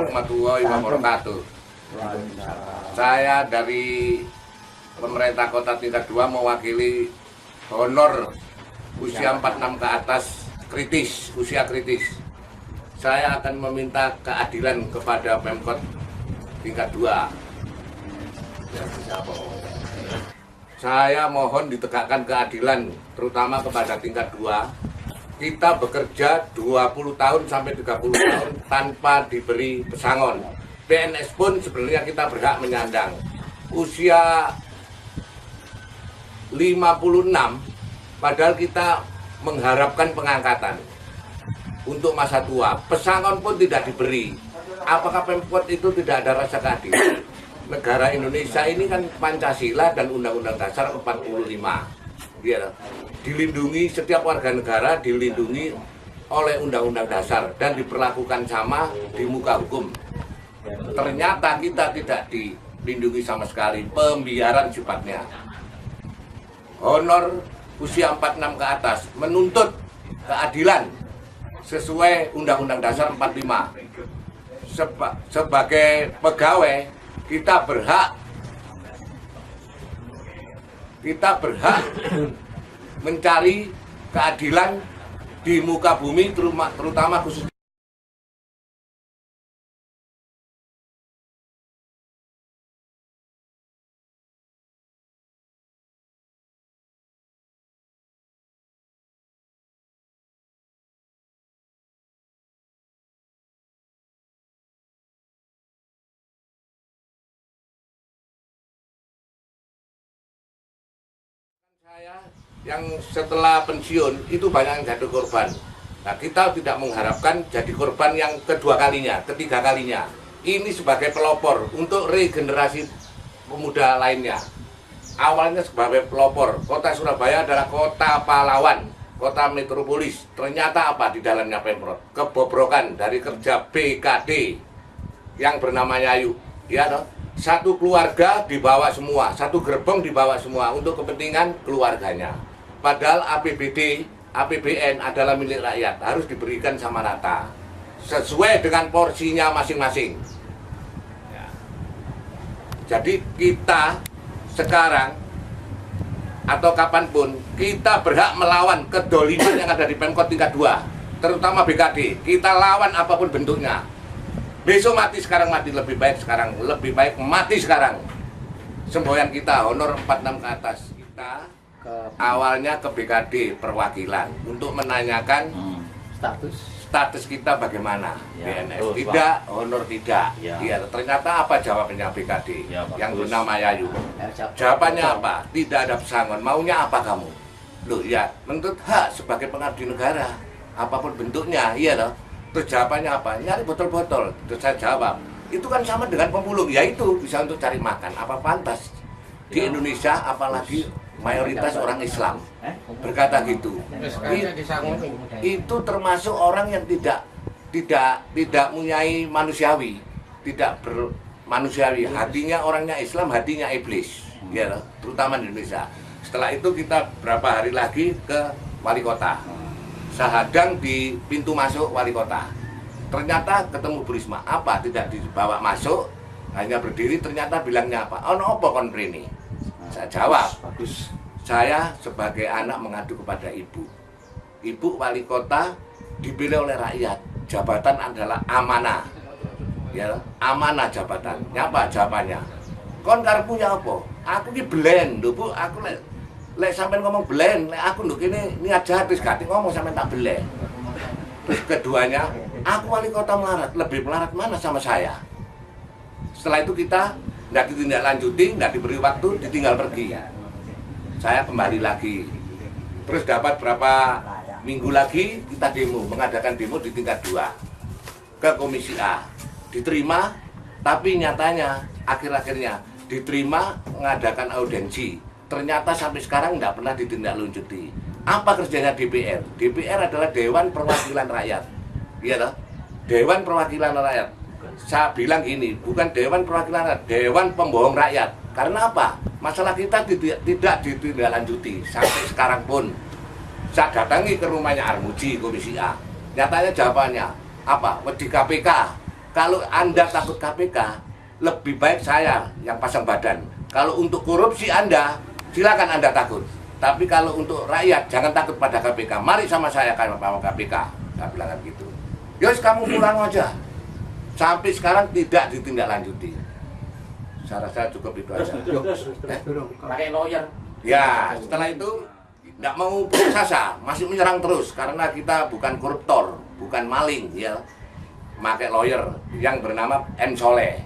warahmatullahi wabarakatuh. Saya dari pemerintah kota tingkat 2 mewakili honor usia 46 ke atas kritis, usia kritis. Saya akan meminta keadilan kepada Pemkot tingkat 2. Saya mohon ditegakkan keadilan, terutama kepada tingkat 2. Kita bekerja 20 tahun sampai 30 tahun tanpa diberi pesangon. PNS pun sebenarnya kita berhak menyandang. Usia 56, padahal kita mengharapkan pengangkatan untuk masa tua. Pesangon pun tidak diberi. Apakah Pemkot itu tidak ada rasa keadilan? Negara Indonesia ini kan Pancasila dan Undang-Undang Dasar 45. Ya, dilindungi, setiap warga negara dilindungi oleh Undang-Undang Dasar dan diperlakukan sama di muka hukum. Ternyata kita tidak dilindungi sama sekali, pembiaran sifatnya. Honor usia 46 ke atas menuntut keadilan sesuai Undang-Undang Dasar 45. Sebagai pegawai kita berhak mencari keadilan di muka bumi, terutama khusus saya yang setelah pensiun itu banyak yang jatuh korban. Nah, kita tidak mengharapkan jadi korban yang kedua kalinya, ketiga kalinya. Ini sebagai pelopor untuk regenerasi pemuda lainnya. Awalnya sebagai pelopor, kota Surabaya adalah kota pahlawan, kota metropolis. Ternyata apa di dalamnya Pemprov? Kebobrokan dari kerja BKD yang bernama Yayu. Ya, toh? Satu keluarga dibawa semua, satu gerbong dibawa semua untuk kepentingan keluarganya. Padahal APBD, APBN adalah milik rakyat, harus diberikan sama rata, sesuai dengan porsinya masing-masing. Jadi kita sekarang atau kapanpun kita berhak melawan kedoliman yang ada di Pemkot tingkat 2, terutama BKD. Kita lawan apapun bentuknya. Besok mati, sekarang mati, lebih baik sekarang, lebih baik mati sekarang. Semboyan kita honor 46 ke atas. Kita awalnya ke BKD perwakilan untuk menanyakan status kita bagaimana, ya, BNS. Tidak, honor tidak. Ya. Ya, ternyata apa jawabannya BKD ya, yang bernama Yayu? Jawabannya apa? Tidak ada pesangon. Maunya apa kamu? Loh ya, menuntut hak sebagai pengabdi negara, apapun bentuknya, iya loh. Terus jawabannya apa? Nyari botol-botol. Terus saya jawab, itu kan sama dengan pemulung. Ya itu bisa untuk cari makan. Apa pantas di Indonesia, apalagi mayoritas orang Islam berkata gitu. Itu termasuk orang yang tidak mempunyai manusiawi, tidak bermanusiawi. Hatinya orangnya Islam, hatinya iblis. Ya, terutama di Indonesia. Setelah itu kita berapa hari lagi ke wali kota. Sahadang di pintu masuk wali kota. Ternyata ketemu Bu Risma. Apa? Tidak dibawa masuk, hanya berdiri. Ternyata bilangnya apa? Oh, no, apa kon prene? Saya jawab, bagus. Saya sebagai anak mengadu kepada ibu. Ibu wali kota dipilih oleh rakyat. Jabatan adalah amanah. Ya, amanah jabatan. Apa jawabannya? Kon karepmu ya apa? Aku ki blend, lho Bu, aku lek sampean ngomong blend, lek aku nduk kene niat jahat wis gati ngomong sampean tak blend. Terus keduanya, aku wali kota melarat, lebih melarat mana sama saya? Setelah itu kita tidak ditindaklanjuti, tidak diberi waktu, ditinggal pergi. Saya kembali lagi. Terus dapat berapa minggu lagi kita demo, mengadakan demo di tingkat 2 ke Komisi A. Diterima, tapi nyatanya akhir-akhirnya diterima mengadakan audiensi. Ternyata sampai sekarang tidak pernah ditindaklanjuti. Apa kerjanya DPR? DPR adalah Dewan Perwakilan Rakyat. Iya toh? Dewan Perwakilan Rakyat. Saya bilang gini, bukan Dewan Perwakilan Rakyat, Dewan Pembohong Rakyat. Karena apa? Masalah kita tidak ditindaklanjuti sampai sekarang pun. Saya datangi ke rumahnya Armuji, Komisi A. Nyatanya jawabannya apa? Wedi KPK. Kalau Anda takut KPK, lebih baik saya yang pasang badan. Kalau untuk korupsi Anda, silakan Anda takut. Tapi kalau untuk rakyat, jangan takut pada KPK. Mari sama saya kalau sama KPK. Saya bilang gitu. Yos, kamu pulang aja. Sampai sekarang tidak ditindaklanjuti. Saya rasa cukup itu aja. Pakai lawyer. Ya, setelah itu tidak mau putus asa, masih menyerang terus karena kita bukan koruptor, bukan maling, ya. Pakai lawyer yang bernama M. Soleh.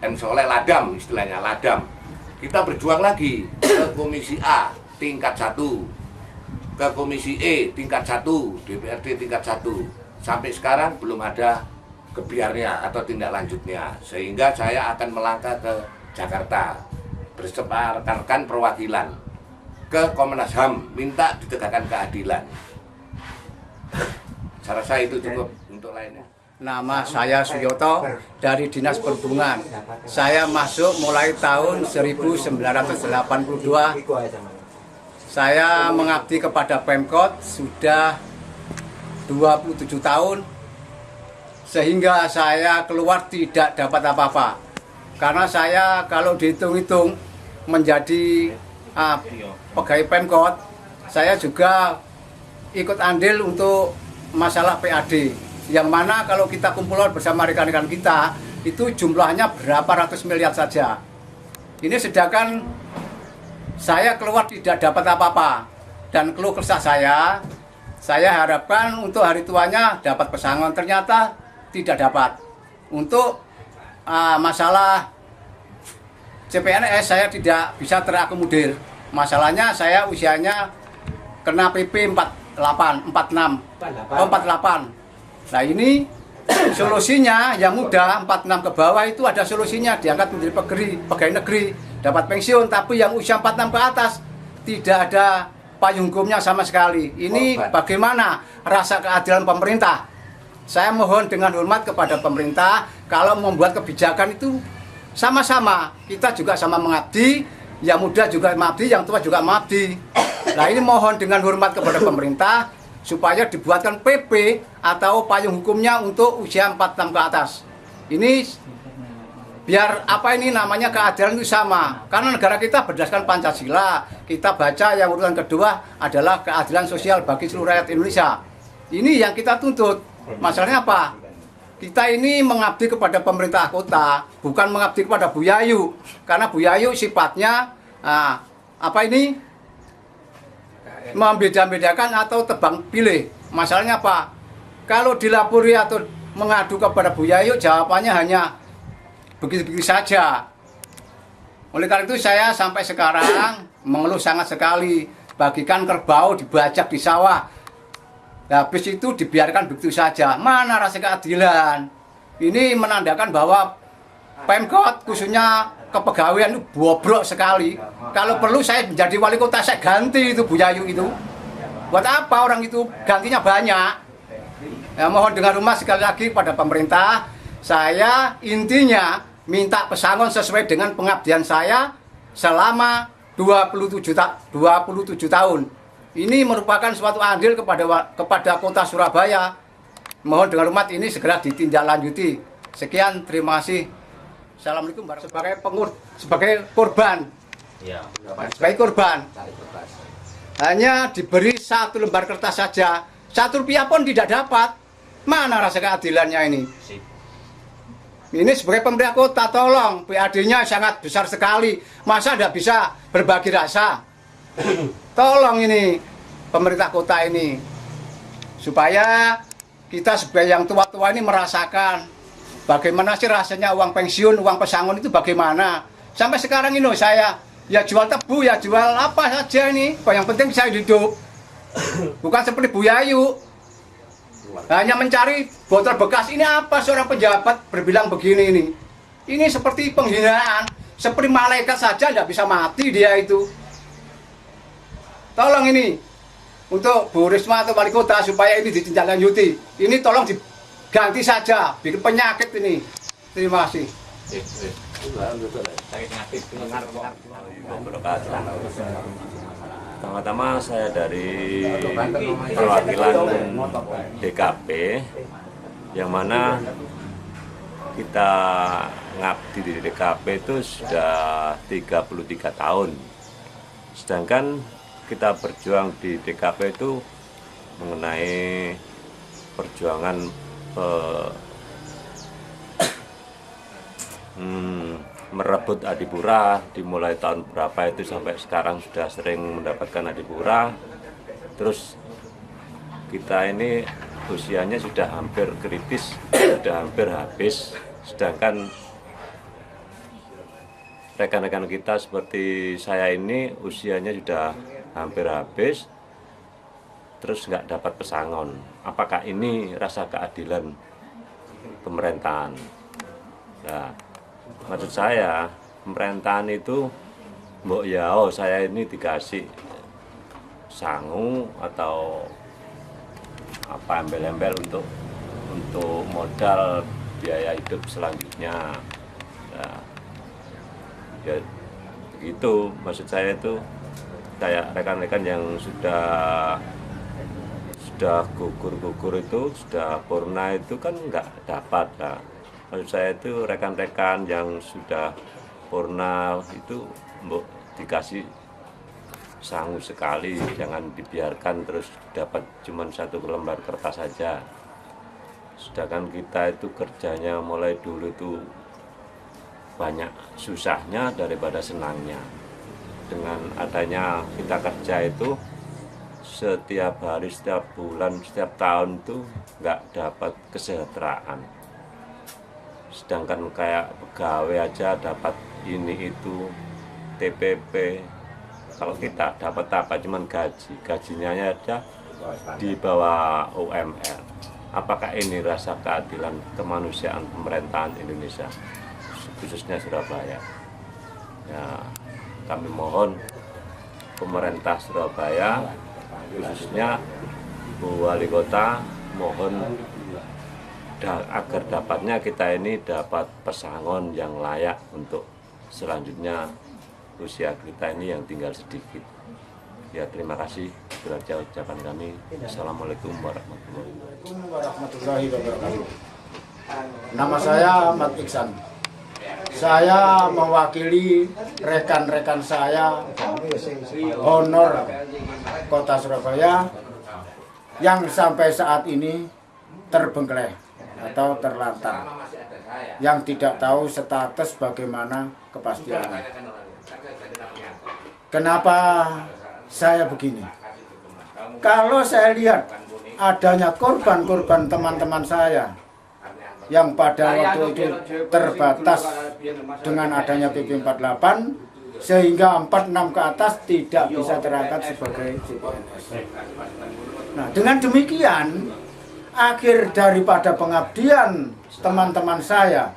M. Soleh Ladam istilahnya, Ladam. Kita berjuang lagi ke Komisi A tingkat 1, ke Komisi E tingkat 1, DPRD tingkat 1. Sampai sekarang belum ada kebiarnya atau tindak lanjutnya. Sehingga saya akan melangkah ke Jakarta bersama rekan-rekan perwakilan ke Komnas HAM minta ditegakkan keadilan. Saya rasa itu cukup untuk lainnya. Nama saya Suyoto dari Dinas Perhubungan. Saya masuk mulai tahun 1982. Saya mengabdi kepada Pemkot sudah 27 tahun. Sehingga saya keluar tidak dapat apa-apa. Karena saya kalau dihitung-hitung menjadi pegawai Pemkot, saya juga ikut andil untuk masalah PAD. Yang mana kalau kita kumpul bersama rekan-rekan kita, itu jumlahnya berapa ratus miliar saja. Ini sedangkan saya keluar tidak dapat apa-apa. Dan keluh kesah saya harapkan untuk hari tuanya dapat pesangon, ternyata tidak dapat. Untuk masalah CPNS saya tidak bisa terakomodir. Masalahnya saya usianya kena PP 48. Nah ini solusinya yang muda 46 ke bawah itu ada solusinya, diangkat menjadi pegawai negeri, dapat pensiun. Tapi yang usia 46 ke atas tidak ada payung hukumnya sama sekali. Ini bagaimana rasa keadilan pemerintah? Saya mohon dengan hormat kepada pemerintah, kalau membuat kebijakan itu sama-sama, kita juga sama mengabdi, yang muda juga mengabdi, yang tua juga mengabdi. Nah ini mohon dengan hormat kepada pemerintah supaya dibuatkan PP atau payung hukumnya untuk usia 46 ke atas. Ini biar apa ini namanya keadilan itu sama. Karena negara kita berdasarkan Pancasila, kita baca yang urutan kedua adalah keadilan sosial bagi seluruh rakyat Indonesia. Ini yang kita tuntut. Masalahnya apa? Kita ini mengabdi kepada pemerintah kota, bukan mengabdi kepada Bu Yayu. Karena Bu Yayu sifatnya membeda-bedakan atau tebang pilih. Masalahnya apa? Kalau dilapori atau mengadu kepada Bu Yayu, jawabannya hanya begitu-begitu saja. Oleh karena itu saya sampai sekarang mengeluh sangat sekali. Bagikan kerbau dibajak di sawah, habis itu dibiarkan begitu saja. Mana rasa keadilan? Ini menandakan bahwa Pemkot khususnya kepegawaian itu bobrok sekali. Kalau perlu saya menjadi wali kota, saya ganti itu Bu Yayu itu. Buat apa orang itu gantinya banyak? Ya, mohon dengan hormat sekali lagi pada pemerintah, saya intinya minta pesangon sesuai dengan pengabdian saya selama 27 tahun. Ini merupakan suatu andil kepada kota Surabaya. Mohon dengan hormat ini segera ditindaklanjuti. Sekian, terima kasih. Assalamualaikum warahmatullahi wabarakatuh. Sebagai korban, sebagai korban, hanya diberi 1 lembar kertas saja, 1 rupiah pun tidak dapat. Mana rasa keadilannya ini? Ini sebagai pemerintah kota, tolong, PAD-nya sangat besar sekali. Masa tidak bisa berbagi rasa? Tolong ini pemerintah kota ini, supaya kita sebagai yang tua-tua ini merasakan bagaimana sih rasanya uang pensiun, uang pesangon itu bagaimana. Sampai sekarang ini saya ya jual tebu, ya jual apa saja ini. Yang penting bisa hidup. Bukan seperti Bu Yayu, hanya mencari botol bekas. Ini apa seorang pejabat berbilang begini ini? Ini seperti penghinaan, seperti malaikat saja tidak bisa mati dia itu. Tolong ini untuk Bu Risma atau wali kota supaya ini ditindaklanjuti. Ini tolong diganti saja, bikin penyakit ini. Terima kasih. Pertama-tama saya dari perwakilan DKP, yang mana kita ngabdi di DKP itu sudah 33 tahun. Sedangkan kita berjuang di DKP itu mengenai perjuangan merebut adipura dimulai tahun berapa itu sampai sekarang sudah sering mendapatkan adipura. Terus kita ini usianya sudah hampir kritis, sudah hampir habis. Sedangkan rekan-rekan kita seperti saya ini usianya sudah hampir habis, terus nggak dapat pesangon. Apakah ini rasa keadilan pemerintahan? Nah, maksud saya pemerintahan itu mbok yao saya ini dikasih sangu atau apa embel-embel untuk modal biaya hidup selanjutnya. Nah, ya begitu maksud saya itu, kayak rekan-rekan yang sudah gugur itu, sudah purna itu kan nggak dapat. Nah, maksud saya itu rekan-rekan yang sudah purna itu dikasih sangu sekali, jangan dibiarkan terus dapat cuma 1 lembar kertas saja. Sedangkan kita itu kerjanya mulai dulu itu banyak susahnya daripada senangnya. Dengan adanya kita kerja itu setiap hari, setiap bulan, setiap tahun itu nggak dapat kesejahteraan. Sedangkan kayak pegawai aja dapat ini itu TPP. Kalau kita dapat apa cuman gajinya aja di bawah UMR. Apakah ini rasa keadilan kemanusiaan pemerintahan Indonesia, khususnya Surabaya? Ya, kami mohon pemerintah Surabaya, khususnya Bu Wali Kota, mohon agar dapatnya kita ini dapat pesangon yang layak untuk selanjutnya usia kita ini yang tinggal sedikit. Ya, terima kasih. Itu saja ucapan kami. Assalamualaikum warahmatullahi wabarakatuh. Nama saya Ahmad Iksan. Saya mewakili rekan-rekan saya honor Kota Surabaya yang sampai saat ini terbengkelai atau terlantar, yang tidak tahu status bagaimana kepastiannya. Kenapa saya begini? Kalau saya lihat adanya korban-korban teman-teman saya yang pada waktu itu terbatas dengan adanya PP 48 sehingga 46 ke atas tidak bisa terangkat sebagai CPNS. Nah, dengan demikian akhir daripada pengabdian teman-teman saya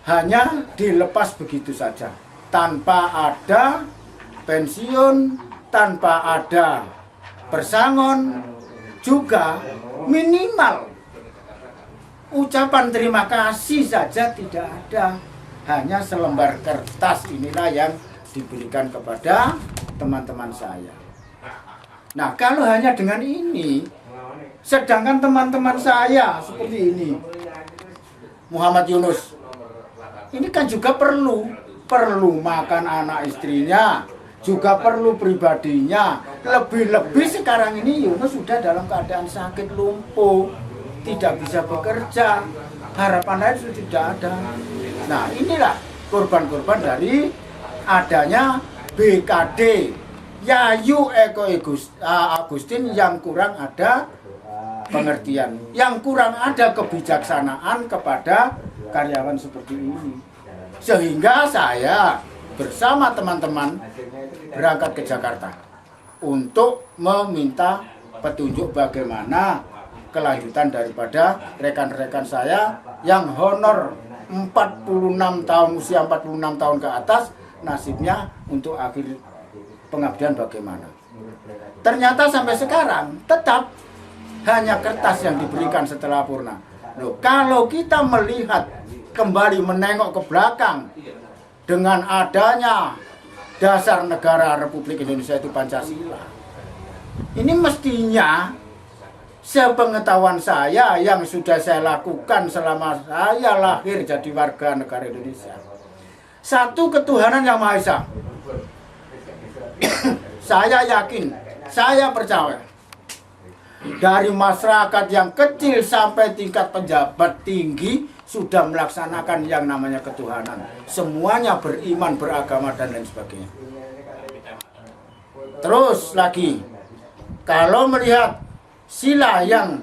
hanya dilepas begitu saja, tanpa ada pensiun, tanpa ada persangon, juga minimal ucapan terima kasih saja tidak ada. Hanya selembar kertas inilah yang diberikan kepada teman-teman saya. Nah, kalau hanya dengan ini, sedangkan teman-teman saya seperti ini, Muhammad Yunus, ini kan juga perlu makan anak istrinya, juga perlu pribadinya. Lebih-lebih sekarang ini Yunus sudah dalam keadaan sakit lumpuh, tidak bisa bekerja, harapan lain sudah tidak ada. Nah, inilah korban-korban dari adanya BKD Yayu Eko Agustin yang kurang ada pengertian, yang kurang ada kebijaksanaan kepada karyawan seperti ini. Sehingga saya bersama teman-teman berangkat ke Jakarta untuk meminta petunjuk bagaimana kelanjutan daripada rekan-rekan saya yang honor 46 tahun, usia 46 tahun ke atas, nasibnya untuk akhir pengabdian bagaimana. Ternyata sampai sekarang tetap hanya kertas yang diberikan setelah purna. Loh, kalau kita melihat kembali menengok ke belakang dengan adanya dasar negara Republik Indonesia itu Pancasila, ini mestinya sepengetahuan saya yang sudah saya lakukan selama saya lahir jadi warga negara Indonesia. Satu ketuhanan yang Maha Esa. Saya yakin, saya percaya. Dari masyarakat yang kecil sampai tingkat pejabat tinggi sudah melaksanakan yang namanya ketuhanan. Semuanya beriman, beragama, dan lain sebagainya. Terus lagi, kalau melihat sila yang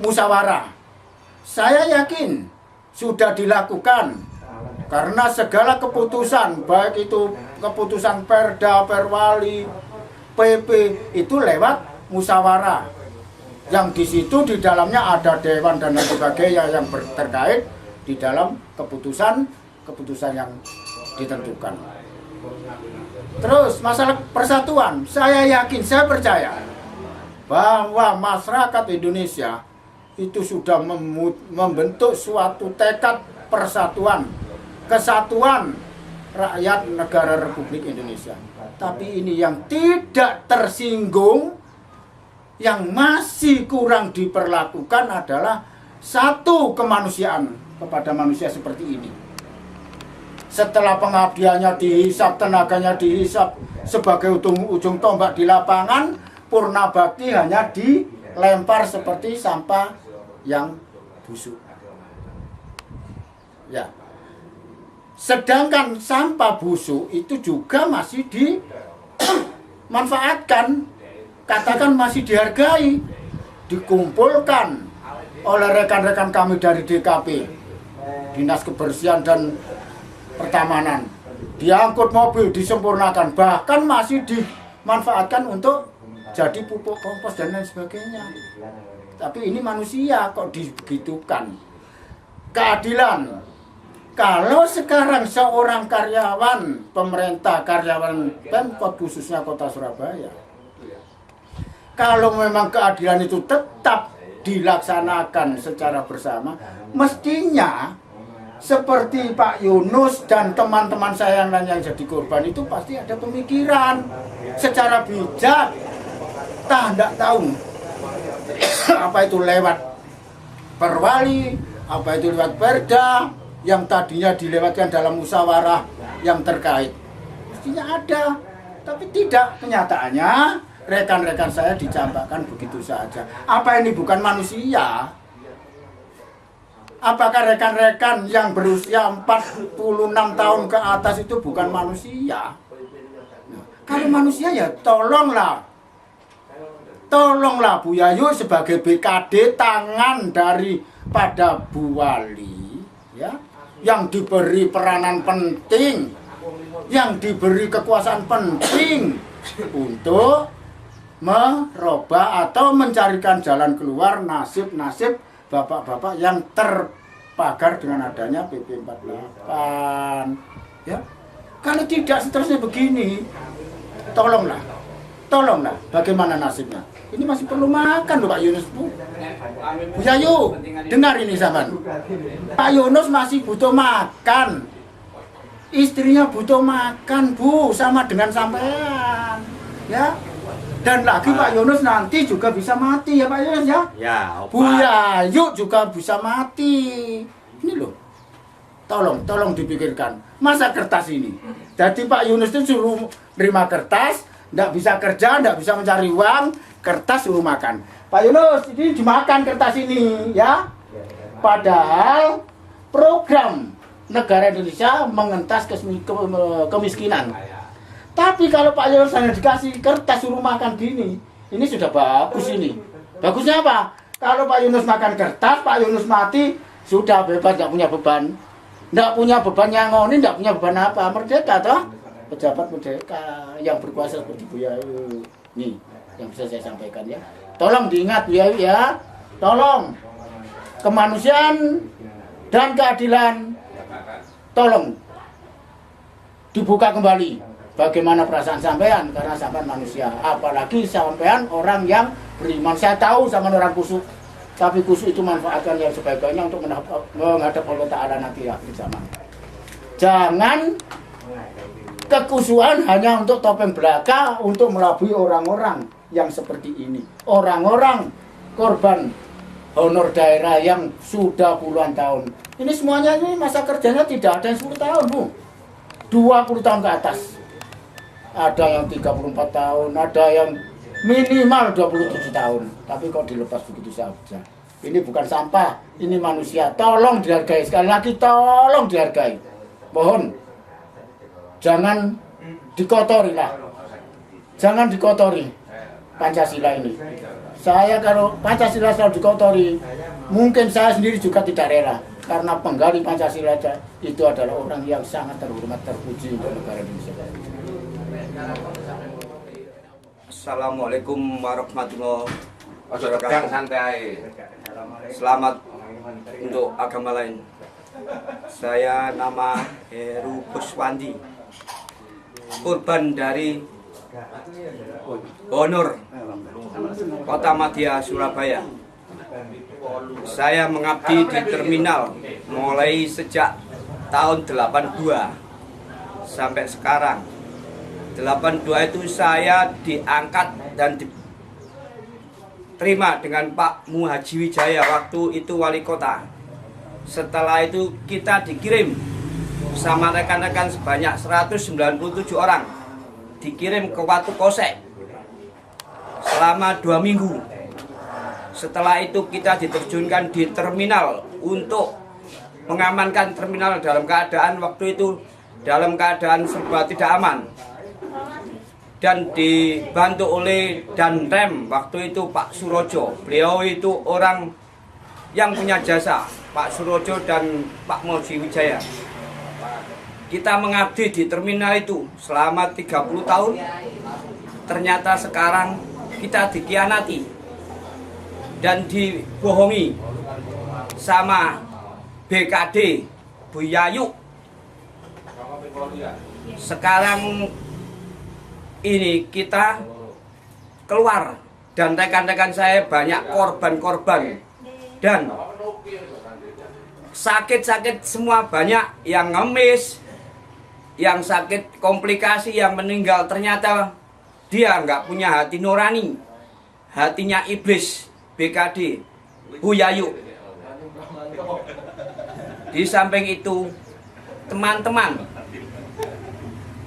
musyawarah, saya yakin sudah dilakukan karena segala keputusan, baik itu keputusan Perda, Perwali, PP itu lewat musyawarah. Yang di situ di dalamnya ada dewan dan lain sebagainya yang terkait di dalam keputusan yang ditentukan. Terus masalah persatuan, saya yakin, saya percaya bahwa masyarakat Indonesia itu sudah membentuk suatu tekad persatuan, kesatuan rakyat negara Republik Indonesia. Tapi ini yang tidak tersinggung, yang masih kurang diperlakukan adalah satu kemanusiaan kepada manusia seperti ini. Setelah pengabdiannya dihisap, tenaganya dihisap sebagai ujung tombak di lapangan, purna bakti hanya dilempar seperti sampah yang busuk. Ya. Sedangkan sampah busuk itu juga masih dimanfaatkan, katakan masih dihargai, dikumpulkan oleh rekan-rekan kami dari DKP, Dinas Kebersihan dan Pertamanan, diangkut mobil, disempurnakan, bahkan masih dimanfaatkan untuk jadi pupuk kompos dan lain sebagainya. Tapi ini manusia kok dibegitukan. Keadilan. Kalau sekarang seorang karyawan pemerintah, karyawan Pemkot khususnya Kota Surabaya, kalau memang keadilan itu tetap dilaksanakan secara bersama, mestinya seperti Pak Yunus dan teman-teman saya yang lain yang jadi korban itu pasti ada pemikiran secara bijak. Tidak tahu apa itu lewat Perwali, apa itu lewat Perda yang tadinya dilewatkan dalam musyawarah yang terkait. Mestinya ada, tapi tidak. Kenyataannya rekan-rekan saya dicampakkan begitu saja. Apa ini bukan manusia? Apakah rekan-rekan yang berusia 46 tahun ke atas itu bukan manusia? Nah, kalau manusia ya tolonglah Bu Yayu sebagai BKD, tangan daripada Bu Wali, ya, yang diberi peranan penting, yang diberi kekuasaan penting untuk merubah atau mencarikan jalan keluar nasib-nasib bapak-bapak yang terpagar dengan adanya PP 48. Ya. Kalau tidak seterusnya begini, tolonglah, bagaimana nasibnya? Ini masih perlu makan loh Pak Yunus, Bu. Bu Yayu, dengar ini sahabat. Pak Yunus masih butuh makan. Istrinya butuh makan, Bu, sama dengan sampean. Ya. Dan lagi Pak Yunus nanti juga bisa mati ya Pak Yunus ya? Ya, Opa. Bu Yayu juga bisa mati. Ini loh. Tolong dipikirkan. Masa kertas ini? Jadi Pak Yunus itu suruh terima kertas, enggak bisa kerja, enggak bisa mencari uang, kertas suruh makan. Pak Yunus, ini dimakan kertas ini ya. Padahal program negara Indonesia mengentas kemiskinan. Tapi kalau Pak Yunus hanya dikasih kertas suruh makan gini, ini sudah bagus ini. Bagusnya apa? Kalau Pak Yunus makan kertas, Pak Yunus mati, sudah bebas, tidak punya beban. Tidak punya beban yang ngoni, tidak punya beban apa. Merdeka toh? Pejabat merdeka yang berkuasa seperti Bu Yayu. Nih, yang bisa saya sampaikan ya. Tolong diingat Bu Yayu ya. Tolong. Kemanusiaan dan keadilan. Tolong dibuka kembali. Bagaimana perasaan sampean, karena sampean manusia, apalagi sampean orang yang beriman. Saya tahu sampean orang kusuk, tapi kusuk itu manfaatkan yang sebaik-baiknya untuk menghadap Allah Ta'ala nanti akhir zaman. Jangan kekusuhan hanya untuk topeng belaka, untuk melabui orang-orang. yang seperti ini. Orang-orang korban honor daerah yang sudah puluhan tahun. Ini semuanya ini masa kerjanya tidak ada yang 10 tahun, Bu. 20 tahun ke atas. Ada yang 34 tahun, ada yang minimal 27 tahun. Tapi kok dilepas begitu saja. Ini bukan sampah, ini manusia. Tolong dihargai. Sekali lagi, tolong dihargai. Mohon, jangan dikotori lah. Jangan dikotori Pancasila ini. Saya kalau Pancasila selalu dikotori, mungkin saya sendiri juga tidak rela. Karena penggali Pancasila itu adalah orang yang sangat terhormat, terpuji untuk negara Indonesia. Assalamualaikum warahmatullahi Pegang wabarakatuh. santai. Selamat untuk agama lain. Saya nama Heru Buswandi, korban dari honor Kota Madya Surabaya. Saya mengabdi di terminal mulai sejak tahun 82 sampai sekarang. 82 itu saya diangkat dan diterima dengan Pak Muhaji Wijaya waktu itu wali kota. Setelah itu kita dikirim bersama rekan-rekan sebanyak 197 orang, dikirim ke Watu Kosek selama 2 minggu. Setelah itu kita diterjunkan di terminal untuk mengamankan terminal dalam keadaan waktu itu dalam keadaan serba tidak aman. Dan dibantu oleh Danrem waktu itu Pak Surojo. Beliau itu orang yang punya jasa, Pak Surojo dan Pak Muhaji Wijaya. Kita mengabdi di terminal itu selama 30 tahun. Ternyata sekarang kita dikhianati dan dibohongi sama BKD Bu Yayu. Sekarang ini kita keluar dan rekan-rekan saya banyak korban-korban dan sakit-sakit semua, banyak yang ngemis, yang sakit komplikasi, yang meninggal. Ternyata dia nggak punya hati nurani, hatinya iblis. BKD Bu Yayu. Di samping itu teman-teman,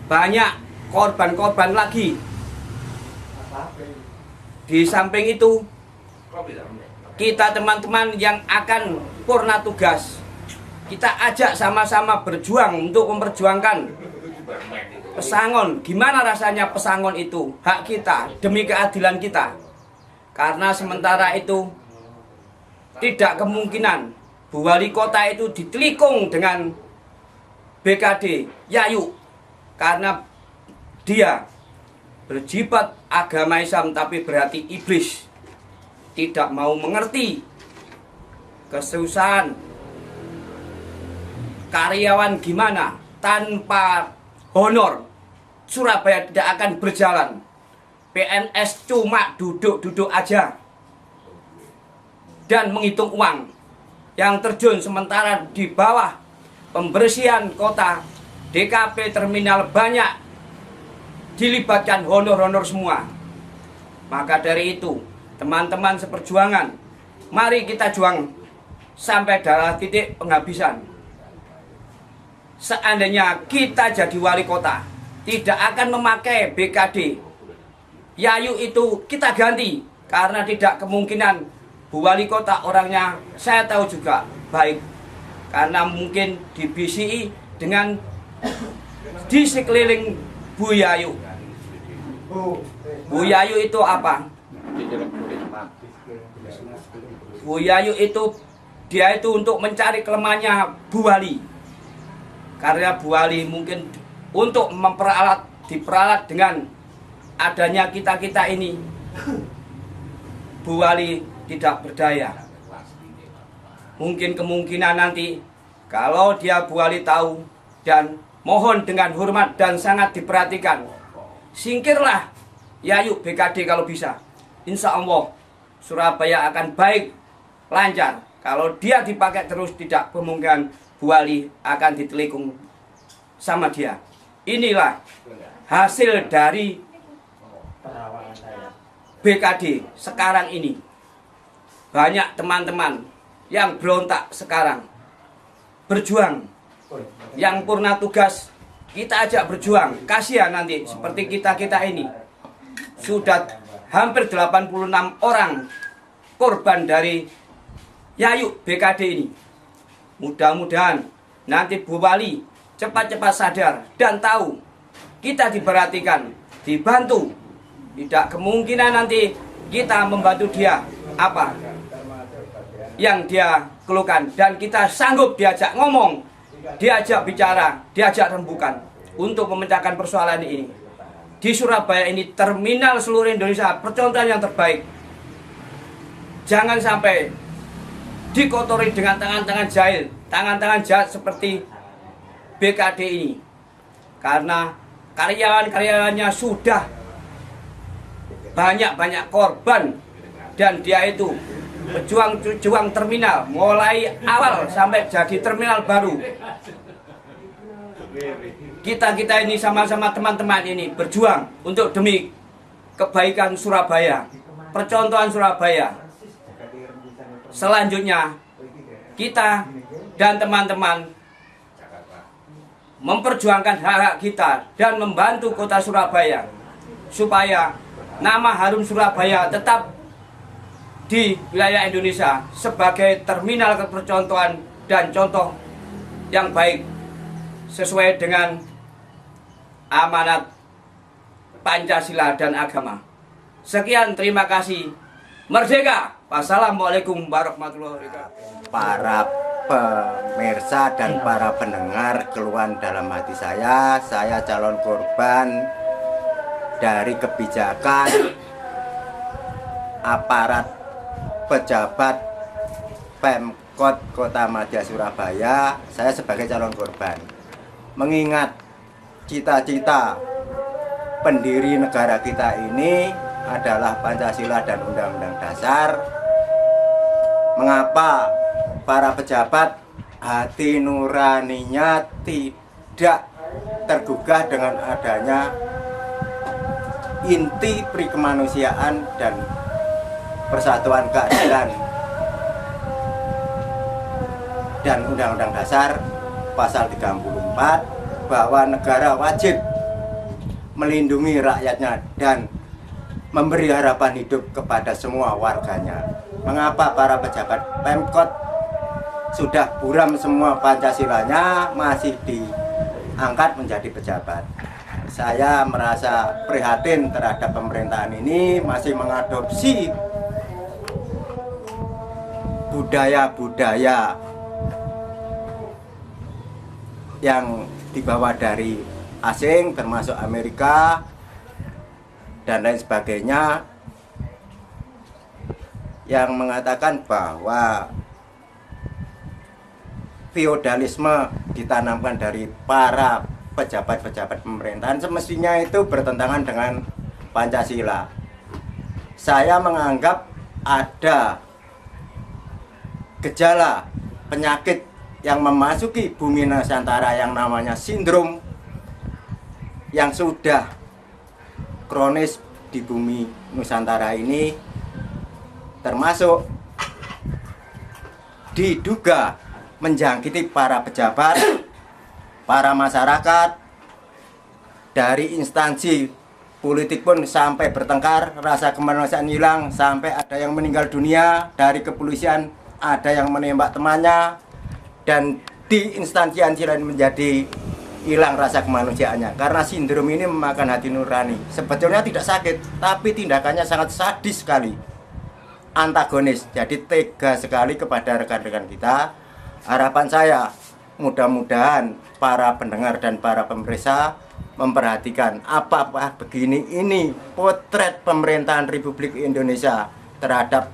banyak korban-korban lagi. Di samping itu kita teman-teman yang akan purna tugas, kita ajak sama-sama berjuang untuk memperjuangkan pesangon. Gimana rasanya pesangon itu? Hak kita demi keadilan kita. Karena sementara itu tidak kemungkinan Bu Wali Kota itu ditelikung dengan BKD Yayu. Karena dia berjibat agama Islam tapi berhati iblis, tidak mau mengerti kesusahan karyawan gimana. Tanpa honor Surabaya tidak akan berjalan. PNS cuma duduk-duduk aja dan menghitung uang. Yang terjun sementara di bawah pembersihan kota, DKP terminal banyak dilibatkan honor-honor semua. Maka dari itu, teman-teman seperjuangan, mari kita juang sampai dalam titik penghabisan. Seandainya kita jadi wali kota, tidak akan memakai BKD Yayu itu, kita ganti. Karena tidak kemungkinan Bu Wali Kota orangnya saya tahu juga baik. Karena mungkin di BCI dengan di sekeliling Bu Yayu. Bu Yayu itu apa? Bu Yayu itu dia itu untuk mencari kelemahannya Bu Wali. Karena Bu Wali mungkin untuk diperalat dengan adanya kita-kita ini, Bu Wali tidak berdaya. Mungkin kemungkinan nanti kalau dia Bu Wali tahu dan mohon dengan hormat dan sangat diperhatikan, singkirlah Yayu BKD kalau bisa. Insya Allah Surabaya akan baik, lancar. Kalau dia dipakai terus, tidak kemungkinan Bu Wali akan ditelikung sama dia. Inilah hasil dari BKD sekarang ini. Banyak teman-teman yang berontak sekarang, berjuang. Yang purna tugas kita ajak berjuang. Kasihan nanti seperti kita-kita ini. Sudah hampir 86 orang korban dari Yayu BKD ini. Mudah-mudahan nanti Bu Wali cepat-cepat sadar dan tahu kita diperhatikan, dibantu. Tidak kemungkinan nanti kita membantu dia apa yang dia keluhkan, dan kita sanggup diajak ngomong, diajak bicara, diajak rembukan untuk memecahkan persoalan ini. Di Surabaya ini terminal seluruh Indonesia, percontohan yang terbaik. Jangan sampai dikotori dengan tangan-tangan jahil, tangan-tangan jahat seperti BKD ini. Karena karyawan-karyawannya sudah banyak-banyak korban, dan dia itu berjuang terminal mulai awal sampai jadi terminal baru. Kita ini sama-sama teman-teman ini berjuang untuk demi kebaikan Surabaya, percontohan Surabaya. Selanjutnya kita dan teman-teman memperjuangkan hak-hak kita dan membantu kota Surabaya supaya nama harum Surabaya tetap di wilayah Indonesia sebagai terminal percontohan dan contoh yang baik sesuai dengan amanat Pancasila dan agama. Sekian, terima kasih. Merdeka! Wassalamualaikum warahmatullahi wabarakatuh. Para pemirsa dan para pendengar, keluhan dalam hati saya calon korban dari kebijakan aparat pejabat Pemkot Kota Madya Surabaya. Saya sebagai calon korban, mengingat cita-cita pendiri negara kita ini adalah Pancasila dan Undang-Undang Dasar. Mengapa para pejabat hati nuraninya tidak tergugah dengan adanya inti pri kemanusiaan dan persatuan keadilan dan Undang-Undang Dasar pasal 34 bahwa negara wajib melindungi rakyatnya dan memberi harapan hidup kepada semua warganya. Mengapa para pejabat Pemkot sudah buram semua Pancasilanya masih diangkat menjadi pejabat? Saya merasa prihatin terhadap pemerintahan ini masih mengadopsi budaya-budaya yang dibawa dari asing termasuk Amerika dan lain sebagainya, yang mengatakan bahwa feodalisme ditanamkan dari para pejabat-pejabat pemerintahan, semestinya itu bertentangan dengan Pancasila. Saya menganggap ada gejala penyakit yang memasuki bumi Nusantara yang namanya sindrom yang sudah kronis di bumi Nusantara ini, termasuk diduga menjangkiti para pejabat, para masyarakat, dari instansi politik pun sampai bertengkar, rasa kemanusiaan hilang, sampai ada yang meninggal dunia, dari kepolisian ada yang menembak temannya, dan di instansi lain menjadi hilang rasa kemanusiaannya karena sindrom ini memakan hati nurani. Sebetulnya tidak sakit, tapi tindakannya sangat sadis sekali, antagonis, jadi tega sekali kepada rekan-rekan kita. Harapan saya mudah-mudahan para pendengar dan para pemirsa memperhatikan apa begini ini potret pemerintahan Republik Indonesia terhadap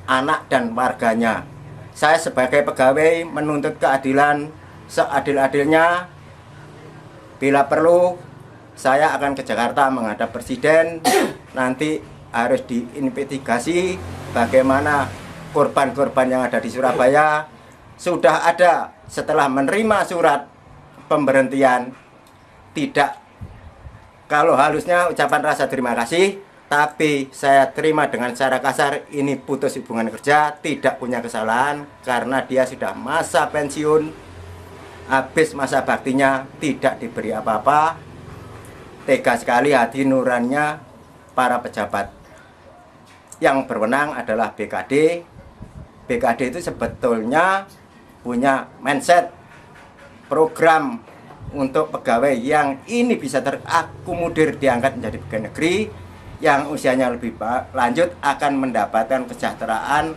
anak dan warganya. Saya sebagai pegawai menuntut keadilan seadil-adilnya. Bila perlu, saya akan ke Jakarta menghadap Presiden. Nanti harus diinvestigasi bagaimana korban-korban yang ada di Surabaya. Sudah ada setelah menerima surat pemberhentian, tidak, kalau halusnya ucapan rasa terima kasih, Tapi saya terima dengan cara kasar, ini putus hubungan kerja, tidak punya kesalahan karena dia sudah masa pensiun, habis masa baktinya, tidak diberi apa-apa. Tega sekali hati nuraninya para pejabat. Yang berwenang adalah BKD. BKD itu sebetulnya punya mindset program untuk pegawai yang ini bisa terakomodir diangkat menjadi pegawai negeri, yang usianya lebih lanjut akan mendapatkan kesejahteraan.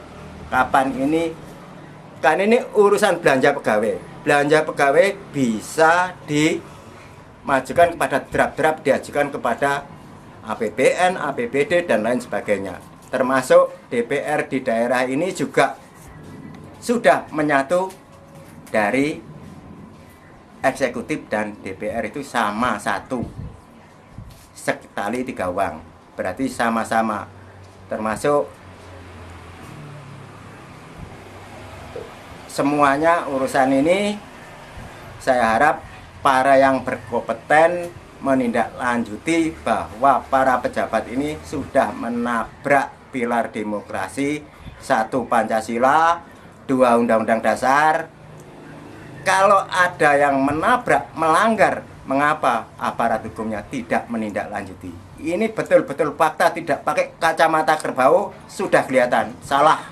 Kapan ini? Kan ini urusan belanja pegawai. Belanja pegawai bisa dimajukan kepada draft-draft, diajukan kepada APBN, APBD, dan lain sebagainya. Termasuk DPR di daerah ini juga sudah menyatu dari eksekutif dan DPR itu sama satu, sekali 3 uang, berarti sama-sama. Termasuk semuanya urusan ini saya harap para yang berkompeten menindaklanjuti bahwa para pejabat ini sudah menabrak pilar demokrasi, 1 Pancasila, 2 Undang-Undang Dasar. Kalau ada yang menabrak, melanggar, mengapa aparat hukumnya tidak menindaklanjuti? Ini betul-betul fakta, tidak pakai kacamata kerbau, sudah kelihatan salah.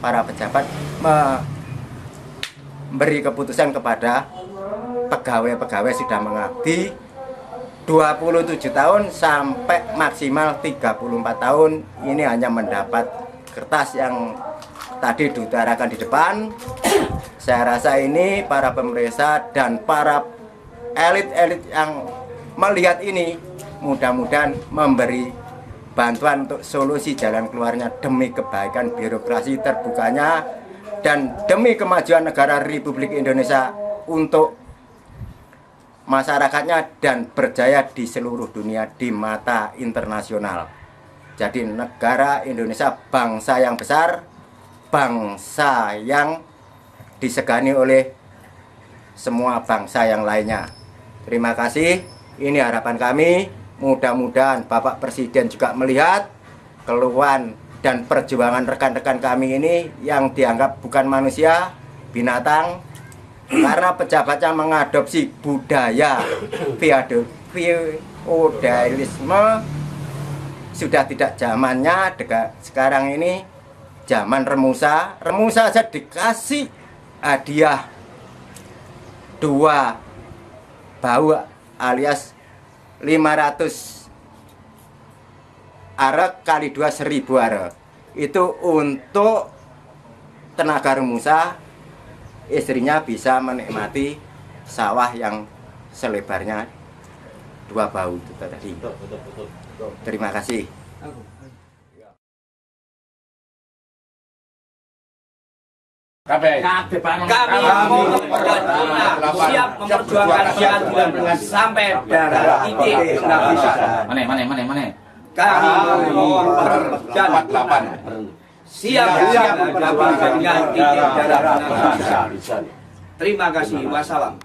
Para pejabat memberi keputusan kepada pegawai-pegawai sudah mengabdi 27 tahun sampai maksimal 34 tahun. Ini hanya mendapat kertas yang tadi diutarakan di depan. Saya rasa ini para pemerintah dan para elit-elit yang melihat ini mudah-mudahan memberi bantuan untuk solusi jalan keluarnya demi kebaikan birokrasi terbukanya dan demi kemajuan negara Republik Indonesia untuk masyarakatnya dan berjaya di seluruh dunia di mata internasional. Jadi negara Indonesia bangsa yang besar, bangsa yang disegani oleh semua bangsa yang lainnya. Terima kasih, ini harapan kami. Mudah-mudahan Bapak Presiden juga melihat keluhan dan perjuangan rekan-rekan kami ini yang dianggap bukan manusia, binatang, karena pejabatnya mengadopsi budaya feodalisme. Sudah tidak zamannya. Sekarang ini zaman remusa. Remusa saja dikasih hadiah 2 bau alias 500 arek kali 2 1000 arek. Itu untuk tenaga remusa, istrinya bisa menikmati sawah yang selebarnya 2 bau itu tadi. Terima kasih. Kabeh. Kami siap memperjuangkan keadilan sampai darah titik penghabisan. Mana? Kami dan siap mendapatkan titik darah penghabisan. Terima kasih. Wassalam.